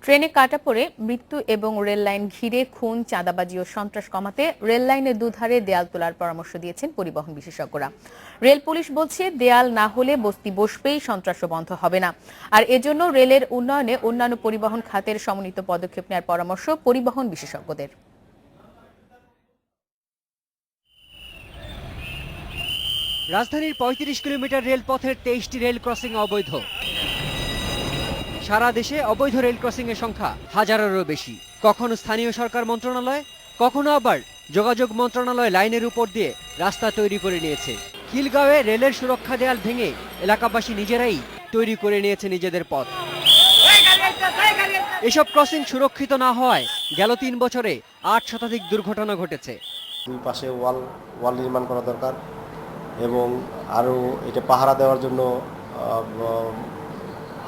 ট্রেনে কাটা পড়ে মৃত্যু এবং রেল লাইন ঘিরে খুন, চাঁদাবাজি ও সন্ত্রাস কমাতে রেল লাইনের দুধারে দেয়াল তোলার পরামর্শ দিয়েছেন পরিবহন বিশেষজ্ঞরা। রেল পুলিশ বলছে, দেয়াল না হলে বস্তি বসবেই, সন্ত্রাসও বন্ধ হবে না। আর এজন্য রেলের উন্নয়নে অন্যান্য পরিবহন খাতের সমন্বিত পদক্ষেপ নেওয়ার পরামর্শ পরিবহন বিশেষজ্ঞদের। রাজধানীর ৩৫ কিলোমিটার রেলপথের ২৩টি রেল ক্রসিং অবৈধ। সারা দেশে অবৈধ রেল ক্রসিং এর সংখ্যা হাজারেরও বেশি। কখনো স্থানীয় সরকার মন্ত্রণালয়, কখনো আবার যোগাযোগ মন্ত্রণালয় লাইনের উপর দিয়ে রাস্তা তৈরি করে নিয়েছে। খিলগাঁওয়ে রেলের সুরক্ষা দেয়াল ভেঙে এলাকাবাসী নিজেরাই তৈরি করে নিয়েছে নিজেদের পথ। এসব ক্রসিং সুরক্ষিত না হওয়ায় গেল ৩ বছরে ৮ শতাধিক দুর্ঘটনা ঘটেছে। দুই পাশে ওয়াল নির্মাণ করা দরকার এবং আরও এটা পাহারা দেওয়ার জন্য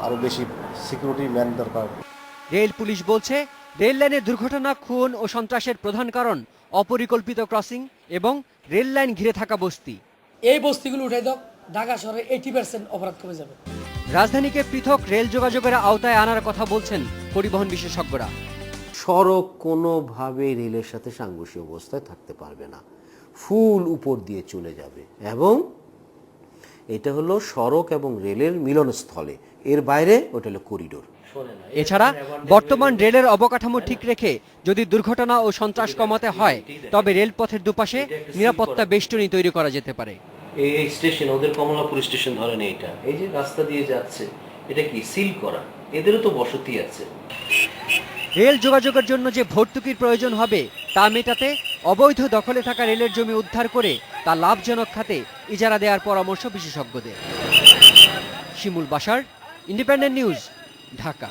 আরও বেশি সিকিউরিটি ম্যান দরকার। রেল পুলিশ বলছে, রেল লাইনের দুর্ঘটনা, খুন ও সন্ত্রাসের প্রধান কারণ অপরিকল্পিত ক্রসিং এবং রেল লাইন ঘিরে থাকা বস্তি। এই বস্তিগুলো উঠাই দাও, ঢাকা শহরে 80% অপরাধ কমে যাবে। রাজধানীকে পৃথক রেল যোগাযোগের আওতায় আনার কথা বলছেন পরিবহন বিশেষজ্ঞরা। সড়ক কোনোভাবে রেলের সাথে সাংঘর্ষিক অবস্থায় থাকতে পারবে না, ফুল উপর দিয়ে চলে যাবে এবং এটা হলো সড়ক এবং রেলের মিলনস্থলে, এর বাইরে ওটা হলো করিডোর। এছাড়া বর্তমান রেলের অবকাঠামো ঠিক রেখে যদি দুর্ঘটনা ও সন্ত্রাস কমাতে হয়, তবে রেলপথের দুপাশে নিরাপত্তা বেষ্টনী তৈরি করা যেতে পারে। এই স্টেশন, ওদের কমলাপুর স্টেশন ধরেন, এটা এই যে রাস্তা দিয়ে যাচ্ছে, এটা কি সিল করা? এদেরও তো বসতি আছে। রেল যোগাযোগের জন্য যে ভর্তুকির প্রয়োজন হবে তা মেটাতে অবৈধ দখলে থাকা রেলের জমি উদ্ধার করে তা লাভজনক খাতে ইজারা দেওয়ার পরামর্শ বিশেষজ্ঞদের। শিমুল বাশার, ইন্ডিপেন্ডেন্ট নিউজ, ঢাকা।